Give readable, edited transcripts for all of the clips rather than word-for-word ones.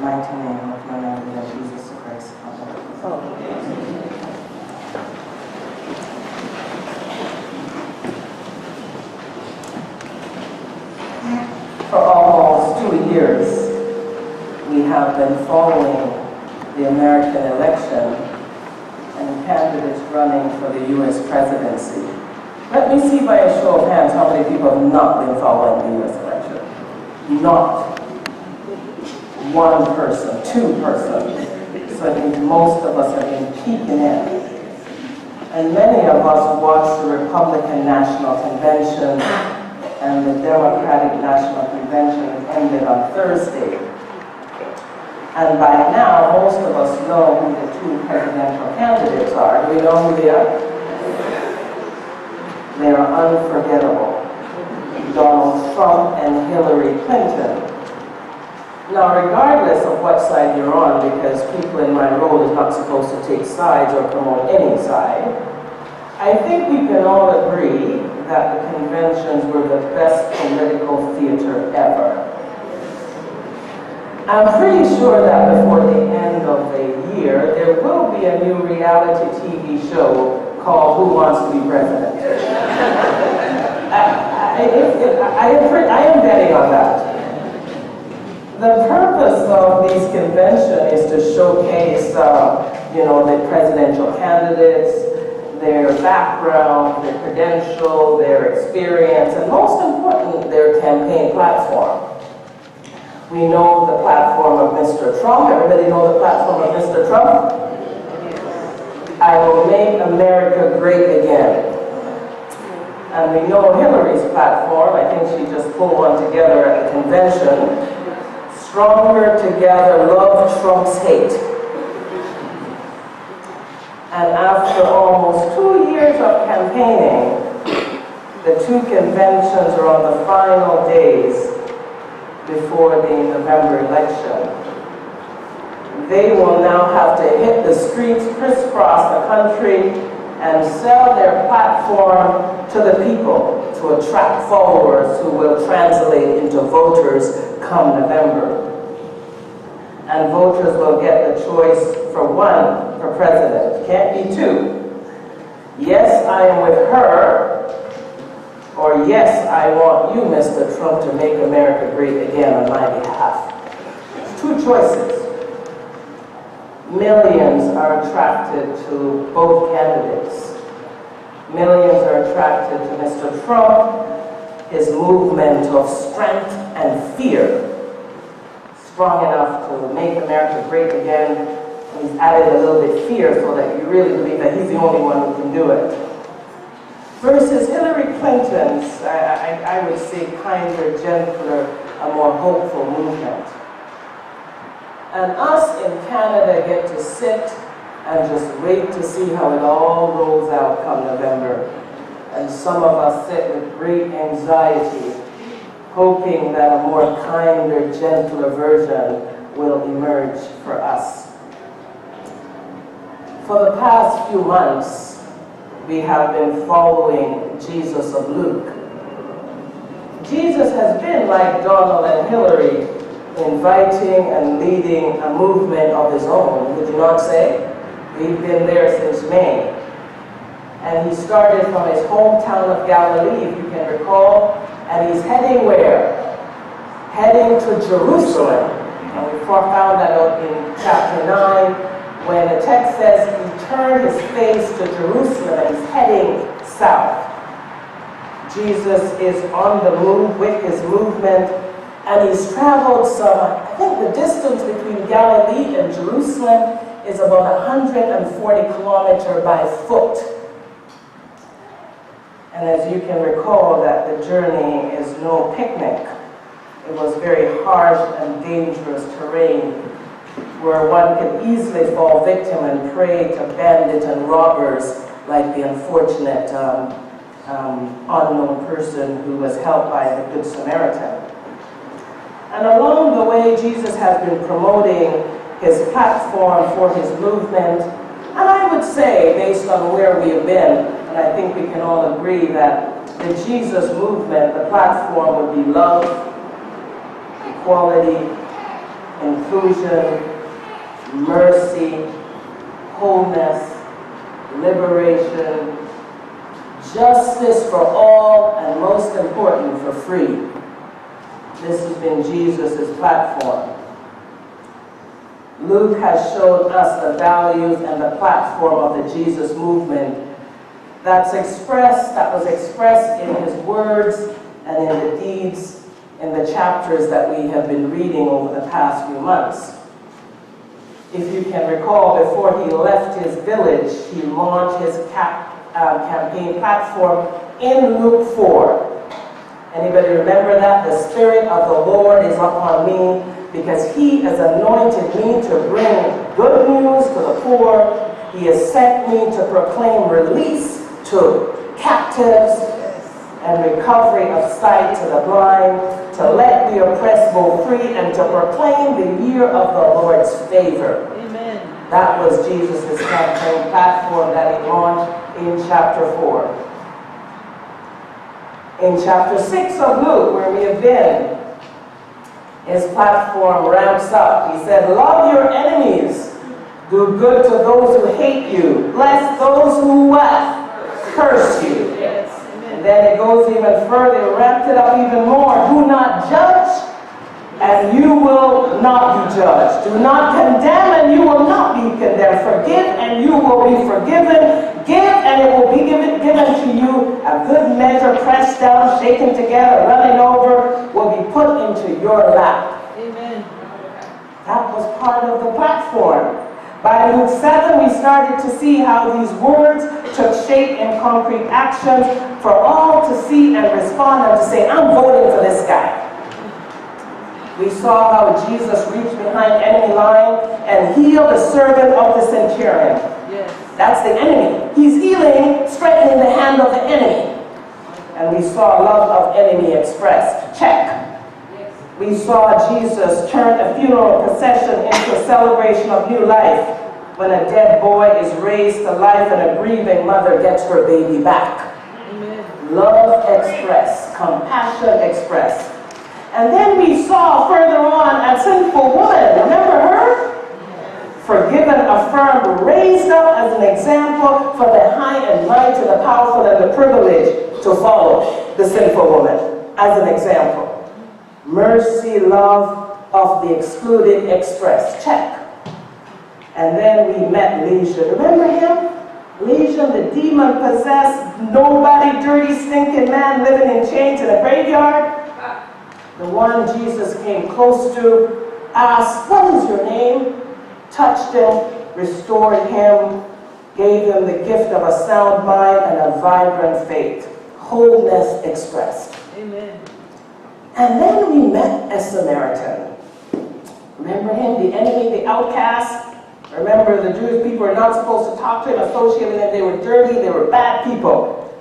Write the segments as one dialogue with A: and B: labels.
A: the mighty name of my Lord and Jesus Christ. For almost 2 years, we have been following the American election and candidates running for the U.S. presidency. Let me see by a show of hands how many people have not been following the U.S. election. Not one person, two persons. So I think most of us have been peeking in. And many of us watched the Republican National Convention and the Democratic National Convention ended on Thursday. And by now, most of us know who the two presidential candidates are. Do we know who they are? They are unforgettable. Donald Trump and Hillary Clinton. Now, regardless of what side you're on, because people in my role is not supposed to take sides or promote any side, I think we can all agree that the conventions were the best political theater ever. I'm pretty sure that before the end of the year, there will be a new reality TV show called Who Wants to Be President? I am betting on that. The purpose of these conventions is to showcase, the presidential candidates, their background, their credential, their experience, and most important, their campaign platform. We know the platform of Mr. Trump. Everybody know the platform of Mr. Trump? I will make America great again. And we know Hillary's platform. I think she just pulled one together at the convention. Stronger together, love Trump's hate. And after almost 2 years of campaigning, the two conventions are on the final days before the November election. They will now have to hit the streets, crisscross the country, and sell their platform to the people to attract followers who will translate into voters come November. And voters will get the choice for one for president. Can't be two. Yes, I am with her, or yes, I want you, Mr. Trump, to make America great again on my behalf. It's two choices. Millions are attracted to both candidates. Millions are attracted to Mr. Trump, his movement of strength and fear. Strong enough to make America great again. And he's added a little bit fear so that you really believe that he's the only one who can do it. Versus Hillary Clinton's, I would say, kinder, gentler, a more hopeful movement. And us in Canada get to sit and just wait to see how it all rolls out come November. And some of us sit with great anxiety, hoping that a more kinder, gentler version will emerge for us. For the past few months, we have been following Jesus of Luke. Jesus has been like Donald and Hillary, inviting and leading a movement of his own, would you not say? We've been there since May. And he started from his hometown of Galilee, if you can recall, and he's heading where? Heading to Jerusalem. And we found that out in chapter 9, when the text says he turned his face to Jerusalem and he's heading south. Jesus is on the move with his movement, and he's traveled I think the distance between Galilee and Jerusalem is about 140 kilometers by foot. And as you can recall, that the journey is no picnic. It was very harsh and dangerous terrain where one could easily fall victim and prey to bandits and robbers like the unfortunate unknown person who was helped by the Good Samaritan. And along the way, Jesus has been promoting his platform for his movement. And I would say, based on where we have been, and I think we can all agree that the Jesus movement, the platform would be love, equality, inclusion, mercy, wholeness, liberation, justice for all, and most important, for free. This has been Jesus' platform. Luke has showed us the values and the platform of the Jesus movement that was expressed in his words and in the deeds in the chapters that we have been reading over the past few months. If you can recall, before he left his village, he launched his campaign platform in Luke 4. Anybody remember that? The Spirit of the Lord is upon me because he has anointed me to bring good news to the poor. He has sent me to proclaim release to captives and recovery of sight to the blind, to let the oppressed go free, and to proclaim the year of the Lord's favor.
B: Amen.
A: That was Jesus' campaign platform that he launched in chapter 4. In chapter 6 of Luke, where we have been, his platform ramps up. He said, love your enemies, do good to those who hate you, bless those who what? Curse you.
B: Yes.
A: And then it goes even further, ramped it up even more. Do not judge, and you will not be judged. Do not condemn, and you will not be condemned. Forgive, and you will be forgiven. Give, and it will be given to you. A good measure, pressed down, shaken together, running over, will be put into your lap.
B: Amen.
A: That was part of the platform. By Luke 7, we started to see how these words took shape in concrete actions for all to see and respond and to say, I'm voting for this guy. We saw how Jesus reached behind enemy line and healed the servant of the centurion.
B: Yes.
A: That's the enemy. He's healing, straightening the hand of the enemy. And we saw love of enemy expressed. Check. We saw Jesus turn a funeral procession into a celebration of new life when a dead boy is raised to life and a grieving mother gets her baby back.
B: Amen.
A: Love expressed, compassion expressed. And then we saw further on a sinful woman, remember her? Forgiven, affirmed, raised up as an example for the high and mighty, the powerful and the privileged to follow the sinful woman as an example. Mercy, love of the excluded expressed. Check. And then we met Legion. Remember him? Legion, the demon-possessed, nobody, dirty, stinking man living in chains in a graveyard. The one Jesus came close to, asked, what is your name? Touched him, restored him, gave him the gift of a sound mind and a vibrant faith. Wholeness expressed.
B: Amen.
A: And then we met a Samaritan. Remember him, the enemy, the outcast? Remember, the Jewish people were not supposed to talk to him, associate with him. They were dirty, they were bad people.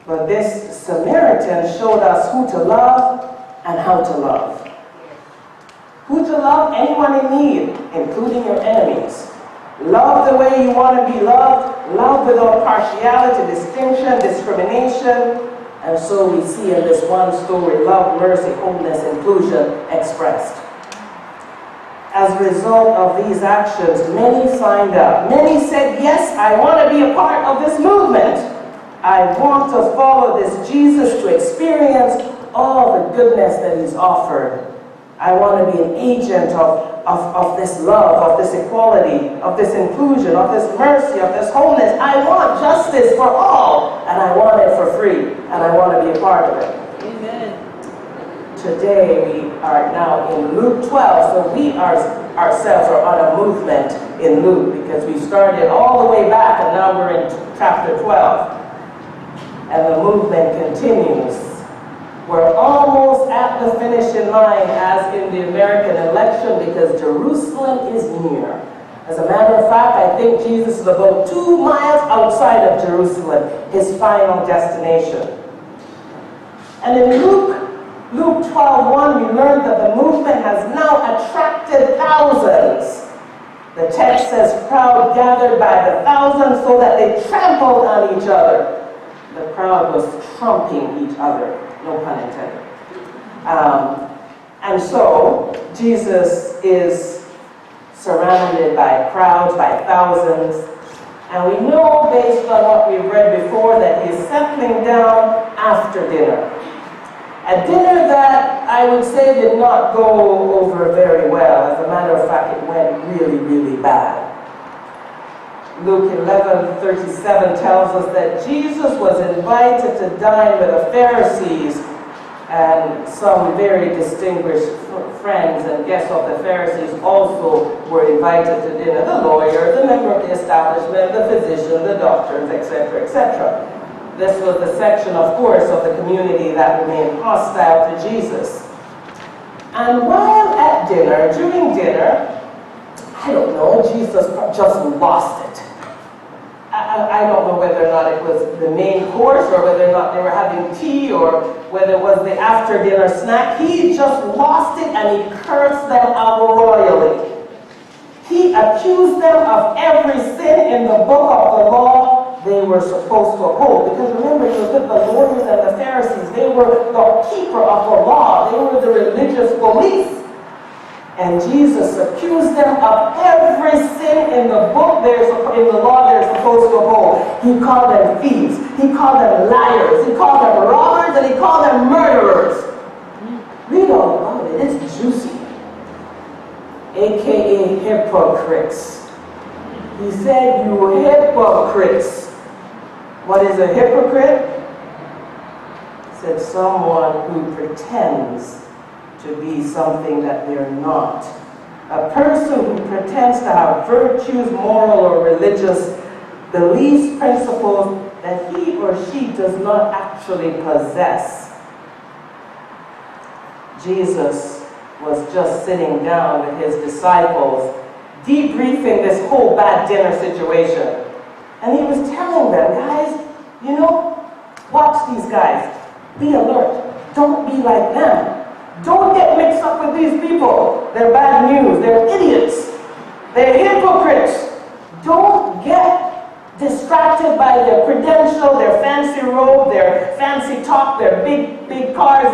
A: But this Samaritan showed us who to love and how to love. Who to love? Anyone in need, including your enemies. Love the way you want to be loved. Love without partiality, distinction, discrimination. And so we see in this one story, love, mercy, wholeness, inclusion expressed. As a result of these actions, many signed up. Many said, yes, I want to be a part of this movement. I want to follow this Jesus to experience all the goodness that he's offered. I want to be an agent of this love, of this equality, of this inclusion, of this mercy, of this wholeness. I want justice for all, and I want it for free, and I want to be a part of it.
B: Amen.
A: Today we are now in Luke 12, so we ourselves are on a movement in Luke because we started all the way back and now we're in chapter 12. And the movement continues. We're almost at the finishing line as in the American election because Jerusalem is near. As a matter of fact, I think Jesus is about 2 miles outside of Jerusalem, his final destination. And in Luke 12:1, we learned that the movement has now attracted thousands. The text says crowd gathered by the thousands so that they trampled on each other. The crowd was trumping each other, no pun intended. And so, Jesus is surrounded by crowds, by thousands. And we know, based on what we've read before, that he's settling down after dinner. A dinner that I would say did not go over very well. As a matter of fact, it went really, really bad. Luke 11:37 tells us that Jesus was invited to dine with the Pharisees and some very distinguished friends and guests of the Pharisees also were invited to dinner. The lawyer, the member of the establishment, the physician, the doctors, etc., etc. This was the section, of course, of the community that remained hostile to Jesus. And while at dinner, during dinner, I don't know, Jesus just lost it. I don't know whether or not it was the main course or whether or not they were having tea or whether it was the after dinner snack. He just lost it and he cursed them out royally. He accused them of every sin in the book of the law they were supposed to uphold. Because remember, he was with the lawyers and the Pharisees. They were the keeper of the law. They were the religious police. And Jesus accused them of every sin in the book, in the law they're supposed to uphold. He called them thieves. He called them liars. He called them robbers, and he called them murderers. Read all about it. It's juicy. AKA hypocrites. He said, "You hypocrites." What is a hypocrite? He said, someone who pretends to be something that they're not. A person who pretends to have virtues, moral or religious beliefs, principles that he or she does not actually possess. Jesus was just sitting down with his disciples, debriefing this whole bad dinner situation. And he was telling them, guys, you know, watch these guys. Be alert. Don't be like them. Don't get mixed up with these people. They're bad news. They're idiots. They're hypocrites. Don't get distracted by their credential, their fancy robe, their fancy talk, their big cars.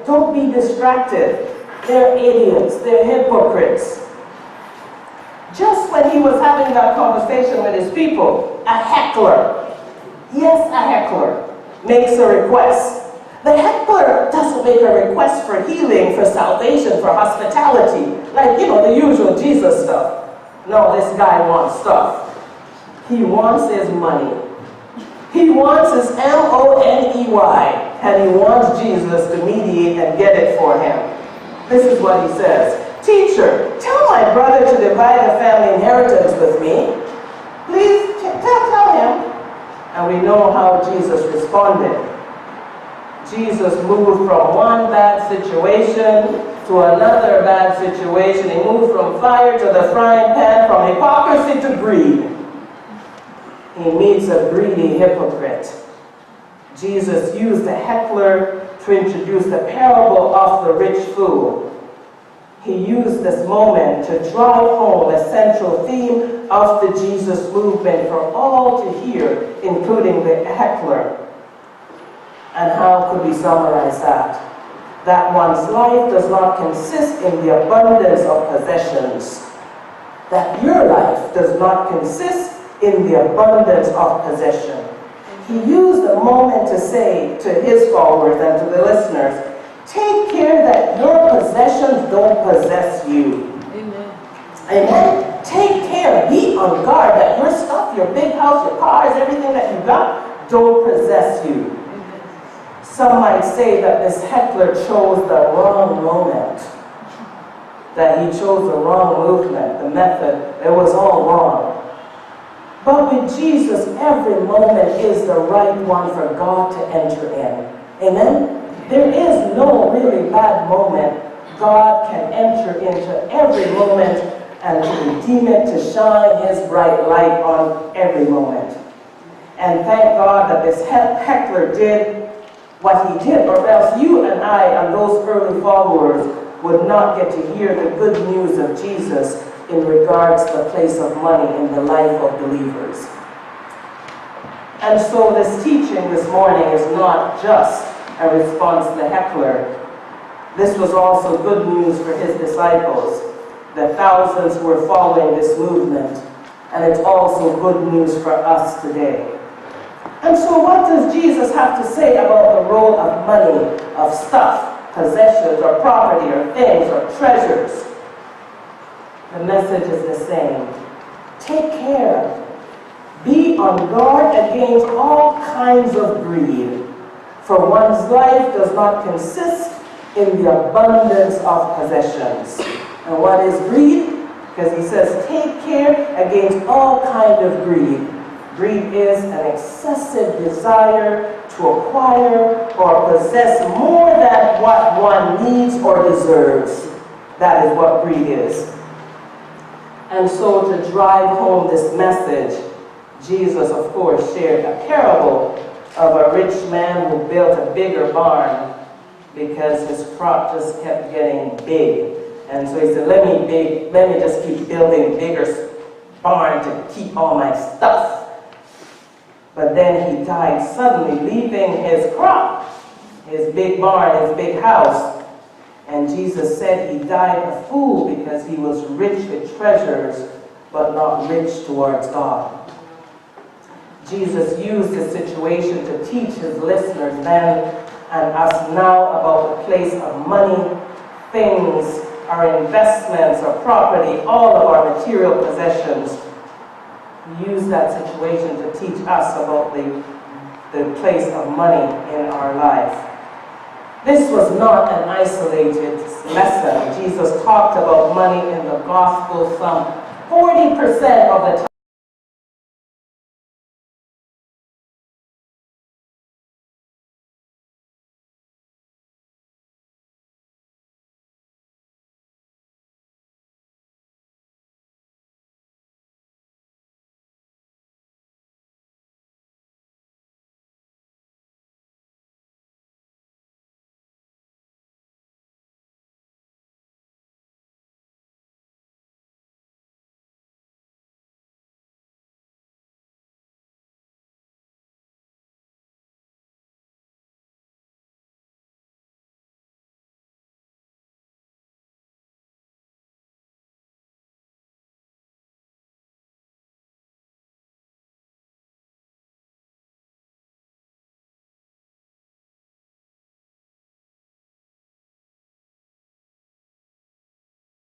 A: Don't be distracted. They're idiots. They're hypocrites. Just when he was having that conversation with his people, a heckler, yes, a heckler, makes a request. The heckler doesn't make a request for healing, for salvation, for hospitality, like, you know, the usual Jesus stuff. No, this guy wants stuff. He wants his money. He wants his money, and he wants Jesus to mediate and get it for him. This is what he says. "Teacher, tell my brother to divide the family inheritance with me. Please tell him." And we know how Jesus responded. Jesus moved from one bad situation to another bad situation. He moved from fire to the frying pan, from hypocrisy to greed. He meets a greedy hypocrite. Jesus used a heckler to introduce the parable of the rich fool. He used this moment to drive home a central theme of the Jesus movement for all to hear, including the heckler. And how could we summarize that? That one's life does not consist in the abundance of possessions. That your life does not consist in the abundance of possession. He used the moment to say to his followers and to the listeners, take care that your possessions don't possess you. Amen. Amen. Take care, be on guard that your stuff, your big house, your cars, everything that you got, don't possess you. Some might say that this heckler chose the wrong moment, that he chose the wrong movement, the method, it was all wrong. But with Jesus, every moment is the right one for God to enter in. Amen? There is no really bad moment. God can enter into every moment and to redeem it, to shine his bright light on every moment. And thank God that this heckler did what he did, or else you and I and those early followers would not get to hear the good news of Jesus in regards to the place of money in the life of believers. And so this teaching this morning is not just a response to the heckler. This was also good news for his disciples. The thousands were following this movement, and it's also good news for us today. And so what does Jesus have to say about the role of money, of stuff, possessions, or property, or things, or treasures? The message is the same. Take care. Be on guard against all kinds of greed, for one's life does not consist in the abundance of possessions. And what is greed? Because he says, take care against all kinds of greed. Greed is an excessive desire to acquire or possess more than what one needs or deserves. That is what greed is. And so to drive home this message, Jesus, of course, shared a parable of a rich man who built a bigger barn because his crop just kept getting big. And so he said, let me just keep building bigger barn to keep all my stuff. But then he died suddenly, leaving his crop, his big barn, his big house. And Jesus said he died a fool because he was rich with treasures, but not rich towards God. Jesus used this situation to teach his listeners then and us now about the place of money, things, our investments, our property, all of our material possessions. He used that situation to teach us about the place of money in our life. This was not an isolated lesson. Jesus talked about money in the gospel some 40% of the